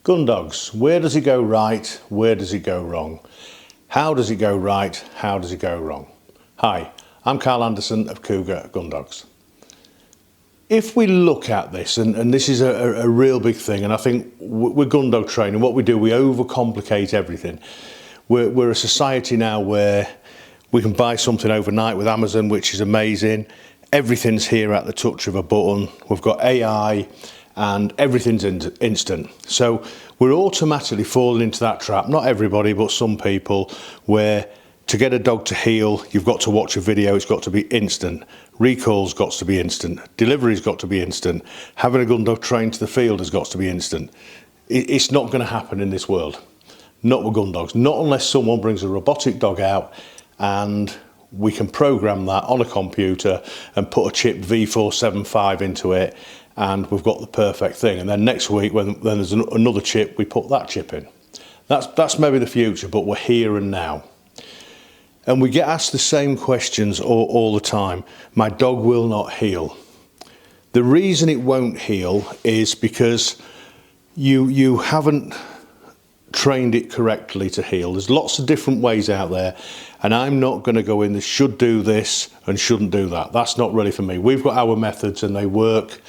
Gundogs, where does it go right? Where does it go wrong? How does it go right? How does it go wrong? Hi, I'm Carl Anderson of Kugae Gundogs. If we look at this, and this is a real big thing, and I think with Gundog training, what we do, we overcomplicate everything. We're a society now where we can buy something overnight with Amazon, which is amazing. Everything's here at the touch of a button. We've got AI and everything's instant. So we're automatically falling into that trap, not everybody, but some people, where to get a dog to heel, you've got to watch a video, it's got to be instant. Recall's got to be instant. Delivery's got to be instant. Having a Gundog trained to the field has got to be instant. It's not going to happen in this world. Not with Gundogs. Not unless someone brings a robotic dog out and we can program that on a computer and put a chip V475 into it, and we've got the perfect thing. And then next week, when there's another chip, we put that chip in. That's maybe the future, but we're here and now. And we get asked the same questions all the time. My dog will not heel. The reason it won't heel is because you haven't trained it correctly to heel. There's lots of different ways out there, and I'm not going to go in, this should do this and shouldn't do that. That's not really for me. We've got our methods and they work,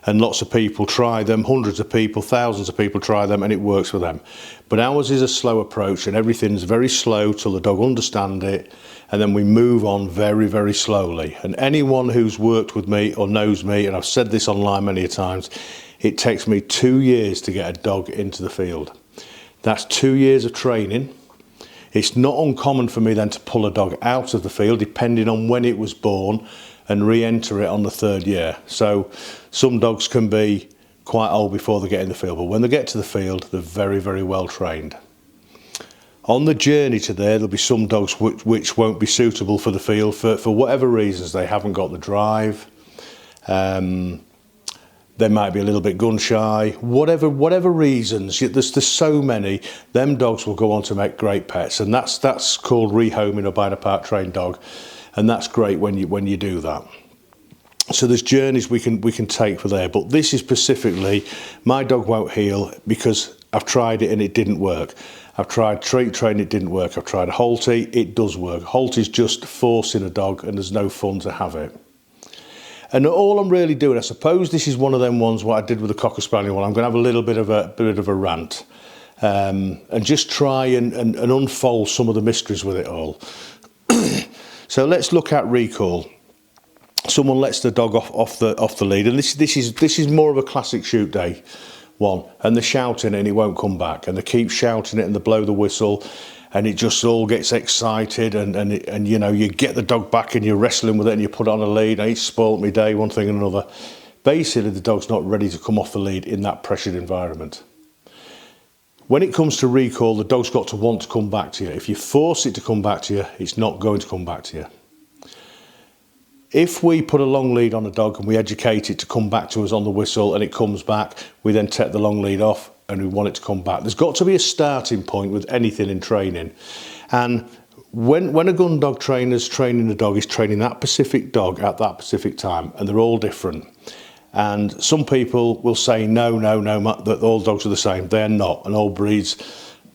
and lots of people try them, hundreds of people, thousands of people try them, and it works for them. But ours is a slow approach, and everything's very slow till the dog understands it, and then we move on very, very slowly. And anyone who's worked with me or knows me, and I've said this online many times, it takes me 2 years to get a dog into the field. That's 2 years of training. It's not uncommon for me then to pull a dog out of the field, depending on when it was born, and re-enter it on the 3rd year. So some dogs can be quite old before they get in the field, but when they get to the field, they're very, very well trained. On the journey to there'll be some dogs which won't be suitable for the field for whatever reasons. They haven't got the drive, they might be a little bit gun shy, whatever reasons. There's so many. Them dogs will go on to make great pets, and that's called rehoming or buying a part trained dog, and that's great when you do that. So there's journeys we can take for there, but this is specifically, my dog won't heel because I've tried it and it didn't work. I've tried treat train, it didn't work. I've tried a Halti, it does work. Halti's just forcing a dog and there's no fun to have it. And all I'm really doing, I suppose this is one of them ones what I did with the Cocker Spaniel one. I'm going to have a little bit of a rant, and just try and unfold some of the mysteries with it all. So let's look at recall. Someone lets the dog off the lead, and this is more of a classic shoot day one, and they're shouting it and it won't come back, and they keep shouting it and they blow the whistle, and it just all gets excited, and you know, you get the dog back and you're wrestling with it and you put it on a lead, and it's spoilt me day, one thing and another. Basically, the dog's not ready to come off the lead in that pressured environment. When it comes to recall, the dog's got to want to come back to you. If you force it to come back to you, it's not going to come back to you. If we put a long lead on a dog and we educate it to come back to us on the whistle and it comes back, we then take the long lead off and we want it to come back. There's got to be a starting point with anything in training. And when a Gundog trainer's training a dog, he's training that specific dog at that specific time, and they're all different. And some people will say, no, that all dogs are the same. They're not, and all breeds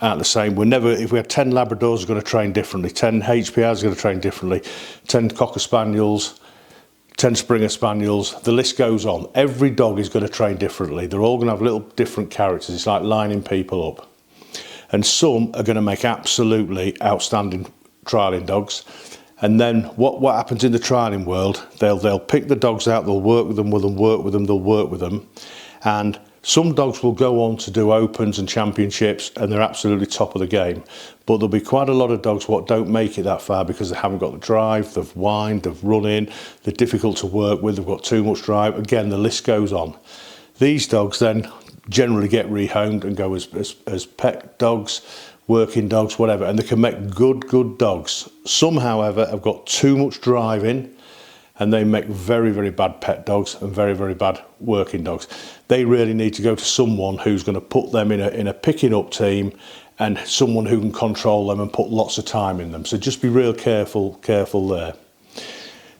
aren't the same. If we have 10 Labradors, we're going to train differently. 10 HPRs are going to train differently. 10 Cocker Spaniels, 10 Springer Spaniels, the list goes on. Every dog is going to train differently. They're all going to have little different characters. It's like lining people up. And some are going to make absolutely outstanding trialling dogs. And then what happens in the trialling world, they'll pick the dogs out, they'll work with them, they'll work with them. And some dogs will go on to do opens and championships, and they're absolutely top of the game. But there'll be quite a lot of dogs what don't make it that far because they haven't got the drive, they've whined, they've run in, they're difficult to work with, they've got too much drive. Again, the list goes on. These dogs then generally get rehomed and go as pet dogs, working dogs, whatever, and they can make good dogs. Some, however, have got too much drive in, and they make very, very bad pet dogs and very, very bad working dogs. They really need to go to someone who's going to put them in a picking up team, and someone who can control them and put lots of time in them. So just be real careful there.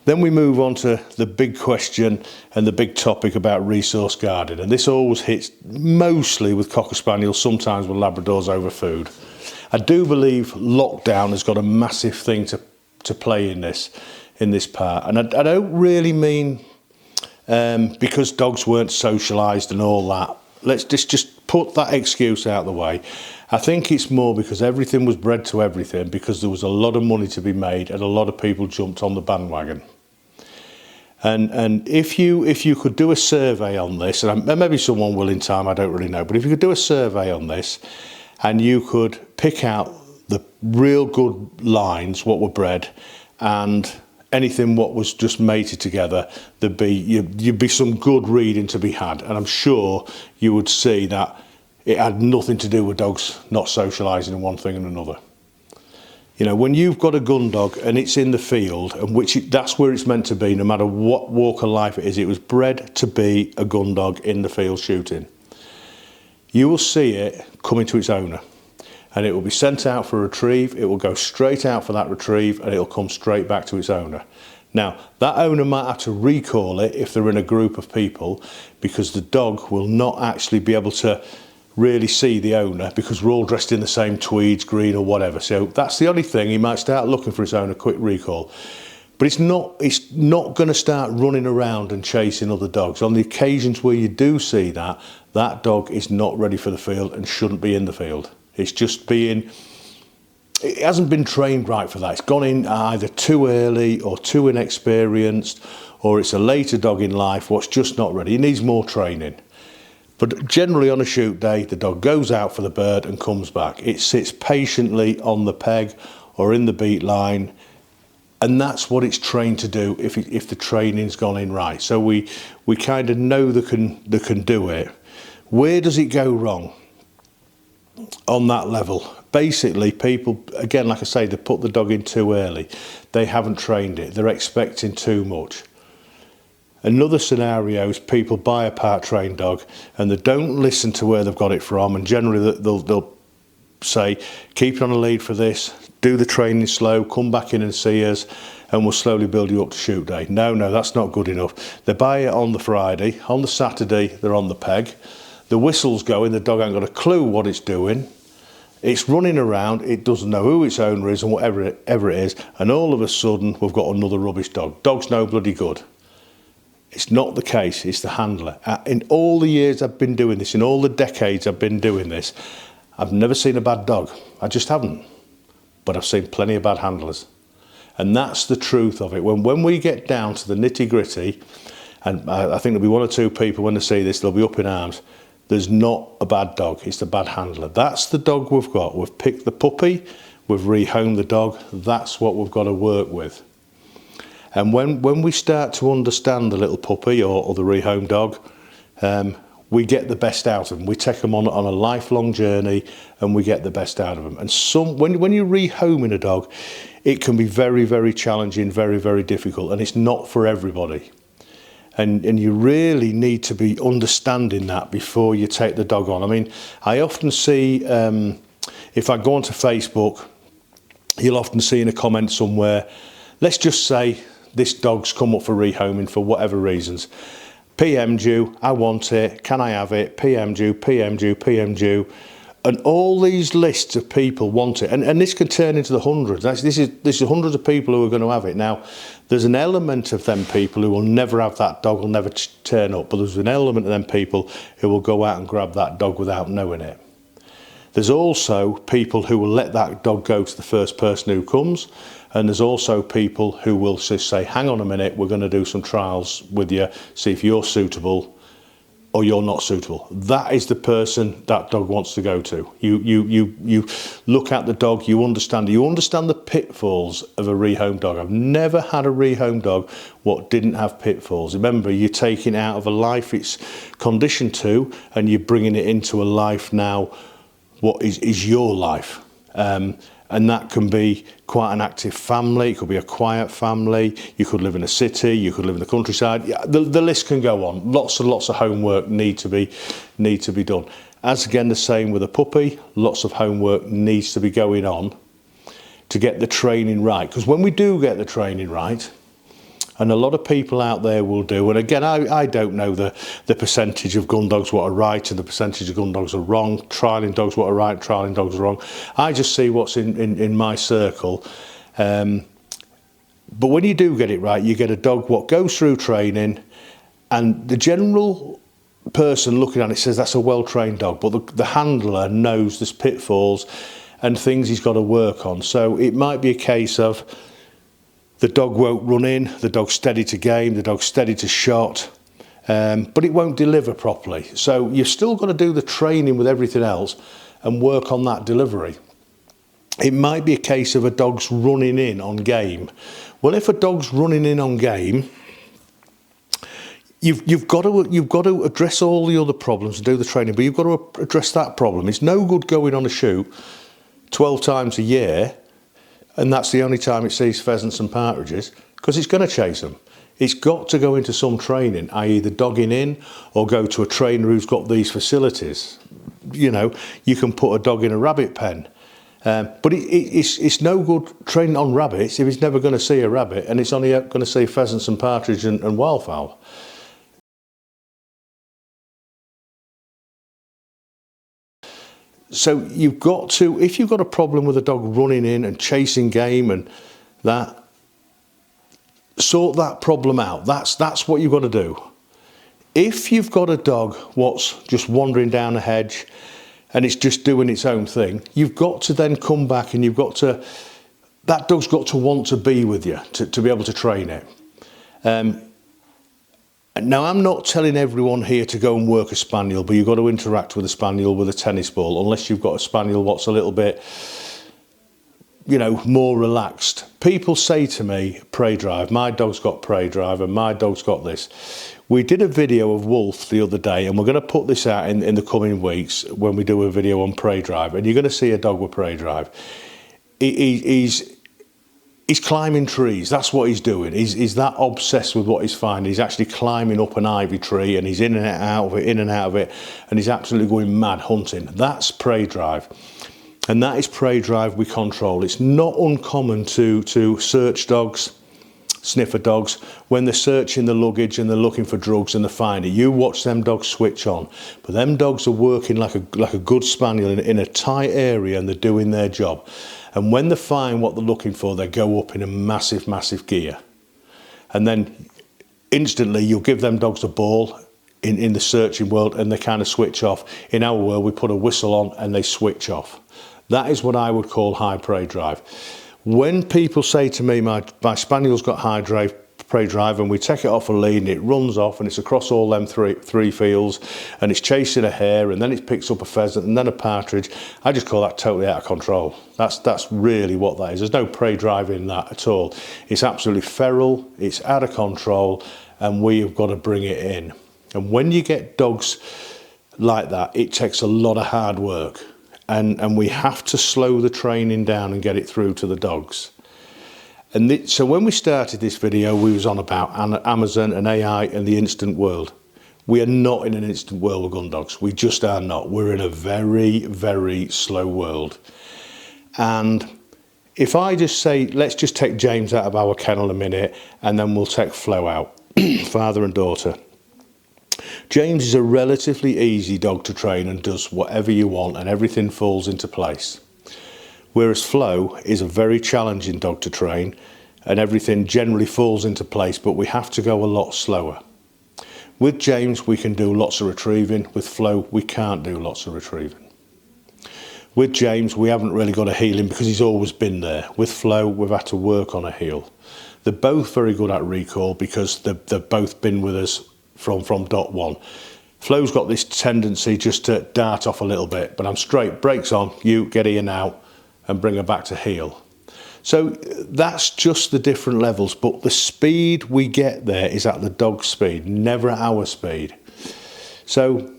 Then we move on to the big question and the big topic about resource guarding. And this always hits mostly with Cocker Spaniels, sometimes with Labradors over food. I do believe lockdown has got a massive thing to play in this part. And I don't really mean because dogs weren't socialised and all that. Let's just put that excuse out of the way. I think it's more because everything was bred to everything, because there was a lot of money to be made and a lot of people jumped on the bandwagon. And if you could do a survey on this, and maybe someone will in time, I don't really know, but if you could do a survey on this and you could pick out the real good lines, what were bred, and anything what was just mated together, you'd be some good reading to be had. And I'm sure you would see that it had nothing to do with dogs not socialising in one thing and another. You know, when you've got a Gundog and it's in the field, and that's where it's meant to be, no matter what walk of life it is, it was bred to be a Gundog in the field shooting. You will see it coming to its owner, and it will be sent out for a retrieve, it will go straight out for that retrieve, and it'll come straight back to its owner. Now, that owner might have to recall it if they're in a group of people, because the dog will not actually be able to really see the owner, because we're all dressed in the same tweeds, green or whatever. So that's the only thing. He might start looking for his owner, quick recall. But it's not going to start running around and chasing other dogs. On the occasions where you do see that dog is not ready for the field and shouldn't be in the field. It's just it hasn't been trained right for that. It's gone in either too early or too inexperienced, or it's a later dog in life what's just not ready. It needs more training. But generally on a shoot day, the dog goes out for the bird and comes back. It sits patiently on the peg or in the beat line, and that's what it's trained to do if the training's gone in right. So we kind of know they can do it. Where does it go wrong on that level? Basically, people, again, like I say, they put the dog in too early. They haven't trained it. They're expecting too much. Another scenario is people buy a part-trained dog and they don't listen to where they've got it from, and generally they'll say, keep it on a lead for this, do the training slow, come back in and see us, and we'll slowly build you up to shoot day. No, that's not good enough. They buy it on the Friday, on the Saturday they're on the peg, the whistle's going, the dog ain't got a clue what it's doing, it's running around, it doesn't know who its owner is and whatever it is, and all of a sudden we've got another rubbish dog. Dog's no bloody good. It's not the case, it's the handler. In all the years I've been doing this, in all the decades I've been doing this, I've never seen a bad dog. I just haven't. But I've seen plenty of bad handlers. And that's the truth of it. When we get down to the nitty gritty, and I think there'll be one or two people when they see this, they'll be up in arms. There's not a bad dog, it's the bad handler. That's the dog we've got. We've picked the puppy, we've rehomed the dog, that's what we've got to work with. And when we start to understand the little puppy or the rehome dog, we get the best out of them. We take them on a lifelong journey and we get the best out of them. And when you're rehoming a dog, it can be very, very challenging, very, very difficult, and it's not for everybody. And you really need to be understanding that before you take the dog on. I mean, I often see, if I go onto Facebook, you'll often see in a comment somewhere, let's just say this dog's come up for rehoming for whatever reasons. PM due, I want it, can I have it, PM due, PM due, PM due. And all these lists of people want it. And this can turn into the hundreds. This is hundreds of people who are going to have it. Now, there's an element of them people who will never have that dog, will never turn up. But there's an element of them people who will go out and grab that dog without knowing it. There's also people who will let that dog go to the first person who comes. And there's also people who will just say, hang on a minute, we're going to do some trials with you, see if you're suitable or you're not suitable. That is the person that dog wants to go to. You look at the dog, you understand the pitfalls of a rehome dog. I've never had a rehome dog what didn't have pitfalls. Remember, you're taking it out of a life it's conditioned to, and you're bringing it into a life now what is your life. And that can be quite an active family, it could be a quiet family, you could live in a city, you could live in the countryside. Yeah, the list can go on. Lots and lots of homework need to be done. As again, the same with a puppy, lots of homework needs to be going on to get the training right. Because when we do get the training right, And a lot of people out there will do. And again, I don't know the percentage of gun dogs what are right and the percentage of gun dogs are wrong. Trialing dogs what are right, trialing dogs are wrong. I just see what's in my circle. But when you do get it right, you get a dog what goes through training, and the general person looking at it says that's a well-trained dog, but the handler knows there's pitfalls and things he's got to work on. So it might be a case of the dog won't run in, the dog's steady to game, the dog's steady to shot, but it won't deliver properly. So you've still got to do the training with everything else and work on that delivery. It might be a case of a dog's running in on game. Well, if a dog's running in on game, you've got to address all the other problems and do the training, but you've got to address that problem. It's no good going on a shoot 12 times a year and that's the only time it sees pheasants and partridges, because it's going to chase them. It's got to go into some training, i.e. the dogging in, or go to a trainer who's got these facilities. You know, you can put a dog in a rabbit pen. But it's no good training on rabbits if he's never going to see a rabbit and it's only going to see pheasants and partridge and wildfowl. So you've got to, if you've got a problem with a dog running in and chasing game and that, sort that problem out. That's what you've got to do. If you've got a dog what's just wandering down a hedge and it's just doing its own thing, you've got to then come back and you've got to, that dog's got to want to be with you to be able to train it. Now, I'm not telling everyone here to go and work a spaniel, but you've got to interact with a spaniel with a tennis ball, unless you've got a spaniel what's a little bit, you know, more relaxed. People say to me, prey drive, my dog's got prey drive and my dog's got this. We did a video of Wolf the other day, and we're going to put this out in the coming weeks when we do a video on prey drive, and you're going to see a dog with prey drive. He's climbing trees. That's what he's doing. He's that obsessed with what he's finding. He's actually climbing up an ivy tree and he's in and out of it, in and out of it, and he's absolutely going mad hunting. That's prey drive. And that is prey drive we control. It's not uncommon to search dogs, sniffer dogs, when they're searching the luggage and they're looking for drugs and they find it. You watch them dogs switch on. But them dogs are working like a good spaniel in a tight area, and they're doing their job. And when they find what they're looking for, they go up in a massive, massive gear. And then instantly you'll give them dogs a ball in the searching world and they kind of switch off. In our world, we put a whistle on and they switch off. That is what I would call high prey drive. When people say to me, my spaniel's got high prey drive, and we take it off a lead and it runs off and it's across all them three fields and it's chasing a hare and then it picks up a pheasant and then a partridge, I just call that totally out of control. That's really what that is. There's no prey drive in that at all. It's absolutely feral, it's out of control, and we have got to bring it in. And when you get dogs like that, it takes a lot of hard work, and we have to slow the training down and get it through to the dogs. And so when we started this video, we was on about Amazon and AI and the instant world. We are not in an instant world with gun dogs. We just are not. We're in a very, very slow world. And if I just say, let's just take James out of our kennel a minute, and then we'll take Flo out, father and daughter. James is a relatively easy dog to train and does whatever you want and everything falls into place. Whereas Flo is a very challenging dog to train and everything generally falls into place, but we have to go a lot slower. With James, we can do lots of retrieving. With Flo, we can't do lots of retrieving. With James, we haven't really got a heeling because he's always been there. With Flo, we've had to work on a heel. They're both very good at recall because they've both been with us from dot one. Flo's got this tendency just to dart off a little bit, but I'm straight, brakes on, you get here now, and bring her back to heel. So that's just the different levels, but the speed we get there is at the dog's speed, never at our speed. So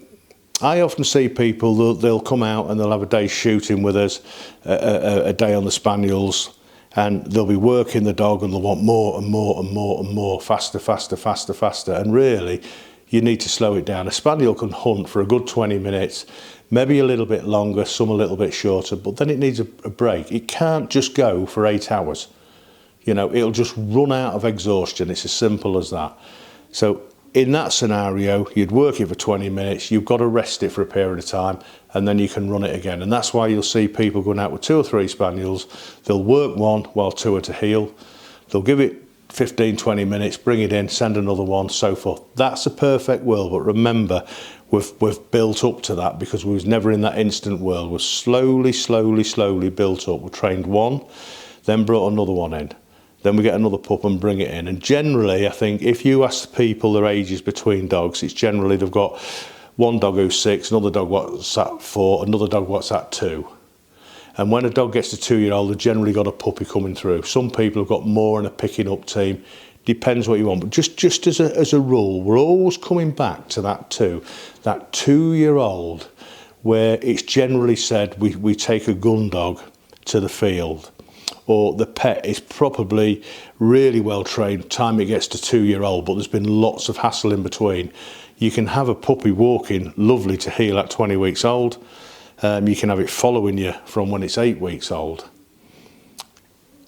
I often see people, they'll come out and they'll have a day shooting with us, a day on the spaniels, and they'll be working the dog and they'll want more and more and more and more, faster, faster, faster, faster. And really, you need to slow it down. A spaniel can hunt for a good 20 minutes, maybe a little bit longer, some a little bit shorter, but then it needs a break. It can't just go for 8 hours. You know, it'll just run out of exhaustion. It's as simple as that. So in that scenario, you'd work it for 20 minutes, you've got to rest it for a period of time, and then you can run it again. And that's why you'll see people going out with 2 or 3 spaniels. They'll work one while 2 are to heel. They'll give it 15, 20 minutes, bring it in, send another one, so forth. That's a perfect world, but remember, we've built up to that because we was never in that instant world. We're slowly built up. We trained one, then brought another one in. Then we get another pup and bring it in. And generally, I think if you ask people their ages between dogs, it's generally they've got one dog who's 6, another dog what's at 4, another dog what's at 2. And when a dog gets to 2-year-old, they've generally got a puppy coming through. Some people have got more in a picking up team. Depends what you want. But just as a rule, we're always coming back to that 2-year-old, where it's generally said we take a Gundog to the field, or the pet is probably really well trained time it gets to 2-year-old, but there's been lots of hassle in between. You can have a puppy walking lovely to heel at 20 weeks old. You can have it following you from when it's 8 weeks old.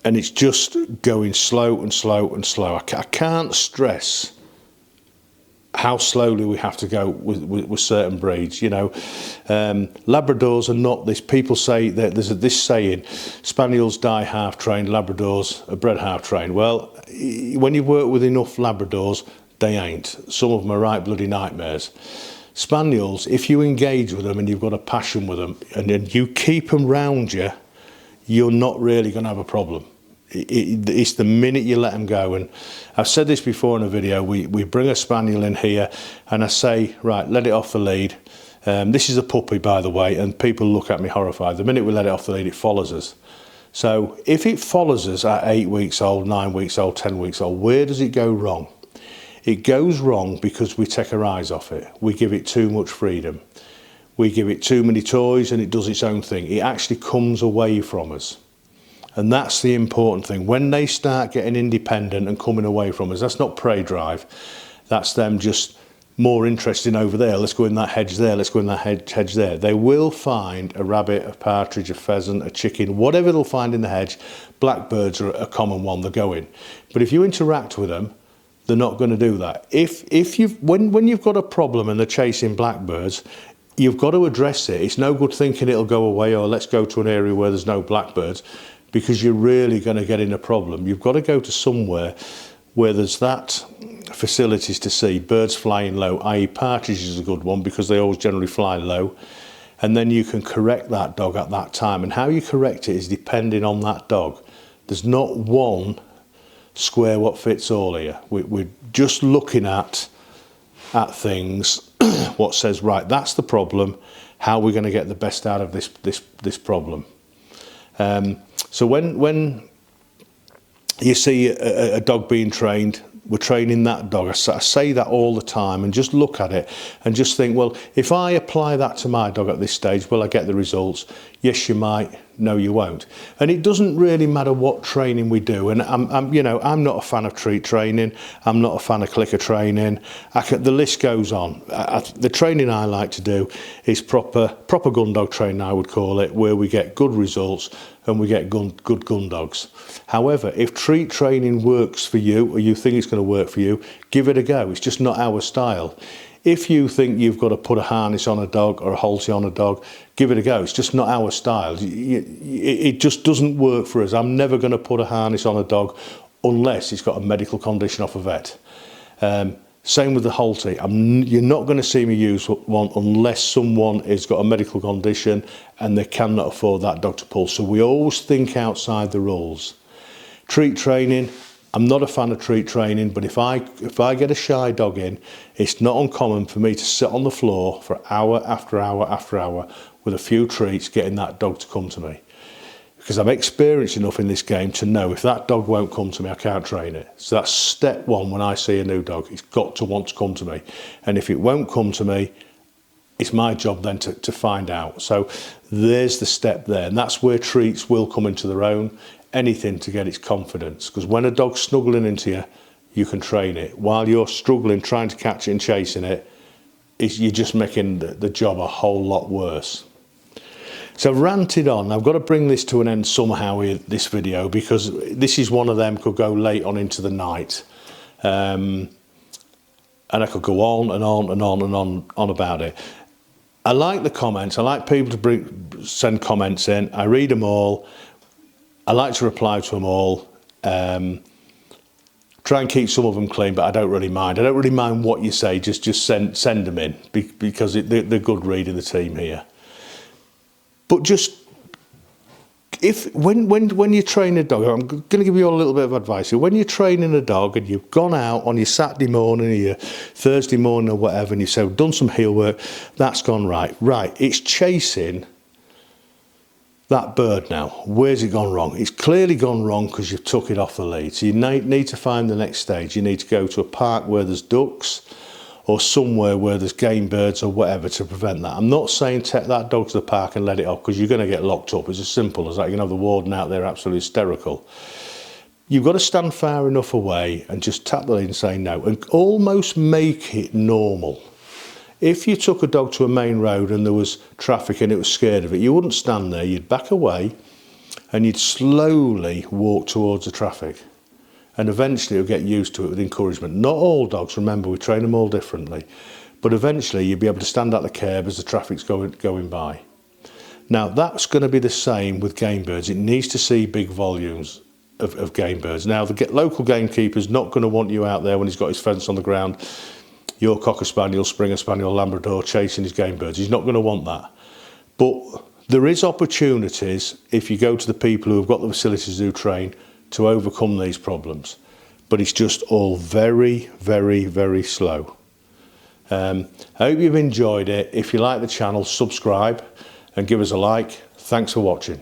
And it's just going slow and slow and slow. I can't stress how slowly we have to go with certain breeds. You know, Labradors are not this. People say that there's this saying, Spaniels die half trained, Labradors are bred half trained. Well, when you work with enough Labradors, they ain't. Some of them are right bloody nightmares. Spaniels, if you engage with them and you've got a passion with them and then you keep them round you, you're not really going to have a problem. It's the minute you let them go. And I've said this before in a video, we bring a spaniel in here and I say, right, let it off the lead. This is a puppy, by the way, and people look at me horrified. The minute we let it off the lead, it follows us. So if it follows us at 8 weeks old, 9 weeks old, 10 weeks old, where does it go wrong? It goes wrong because we take our eyes off it. We give it too much freedom. We give it too many toys and it does its own thing. It actually comes away from us. And that's the important thing. When they start getting independent and coming away from us, that's not prey drive. That's them just more interested in over there. Let's go in that hedge there. Let's go in that hedge there. They will find a rabbit, a partridge, a pheasant, a chicken, whatever they'll find in the hedge. Blackbirds are a common one, they're going. But if you interact with them, they're not going to do that. When you've got a problem and they're chasing blackbirds, you've got to address it. It's no good thinking it'll go away or let's go to an area where there's no blackbirds, because you're really going to get in a problem. You've got to go to somewhere where there's that facilities to see birds flying low, i.e. partridge is a good one because they always generally fly low, and then you can correct that dog at that time. And how you correct it is depending on that dog. There's not one square what fits all here. We're just looking at things what says, right, that's the problem, how we're going to get the best out of this problem. So when you see a dog being trained, we're training that dog. I say that all the time, and just look at it and just think, well, if I apply that to my dog at this stage, will I get the results? Yes, you might. No, you won't. And it doesn't really matter what training we do. And I'm not a fan of treat training. I'm not a fan of clicker training. The list goes on. The training I like to do is proper Gundog training, I would call it, where we get good results and we get good Gundogs. However, if treat training works for you, or you think it's going to work for you, give it a go. It's just not our style. If you think you've got to put a harness on a dog or a halter on a dog, give it a go. It's just not our style. It just doesn't work for us. I'm never going to put a harness on a dog unless it's got a medical condition off a vet. Same with the halter. You're not going to see me use one unless someone has got a medical condition and they cannot afford that dog to pull. So we always think outside the rules. Treat training, I'm not a fan of treat training, but if I get a shy dog in, it's not uncommon for me to sit on the floor for hour after hour after hour with a few treats getting that dog to come to me. Because I'm experienced enough in this game to know if that dog won't come to me, I can't train it. So that's step one when I see a new dog. It's got to want to come to me. And if it won't come to me, it's my job then to find out. So there's the step there. And that's where treats will come into their own. Anything to get its confidence. Because when a dog's snuggling into you, you can train it. While you're struggling, trying to catch it and chasing it, you're just making the job a whole lot worse. So I've ranted on. I've got to bring this to an end somehow with this video, because this is one of them could go late on into the night. And I could go on and on and on and on about it. I like the comments. I like people to send comments in. I read them all. I like to reply to them all. Try and keep some of them clean, but I don't really mind. I don't really mind what you say. Just send them in, because they're good reading, the team here. But just when you train a dog, I'm going to give you all a little bit of advice here. When you're training a dog and you've gone out on your Saturday morning or your Thursday morning or whatever, and you say, "We've done some heel work, that's gone right." Right, it's chasing that bird now. Where's it gone wrong? It's clearly gone wrong because you've took it off the lead. So you need to find the next stage. You need to go to a park where there's ducks, or somewhere where there's game birds or whatever, to prevent that. I'm not saying take that dog to the park and let it off, because you're going to get locked up. It's as simple as that. You can have the warden out there absolutely hysterical. You've got to stand far enough away and just tap the lead and say no, and almost make it normal. If you took a dog to a main road and there was traffic and it was scared of it, you wouldn't stand there. You'd back away and you'd slowly walk towards the traffic. And eventually you'll get used to it with encouragement. Not all dogs, remember, we train them all differently. But eventually you'll be able to stand at the curb as the traffic's going by. Now that's going to be the same with game birds. It needs to see big volumes of game birds. Now the local gamekeeper's not going to want you out there when he's got his fence on the ground, your Cocker Spaniel, Springer Spaniel, Labrador chasing his game birds. He's not going to want that. But there is opportunities, if you go to the people who have got the facilities to train, to overcome these problems. But it's just all very, very, very slow. I hope you've enjoyed it. If you like the channel, subscribe and give us a like. Thanks for watching.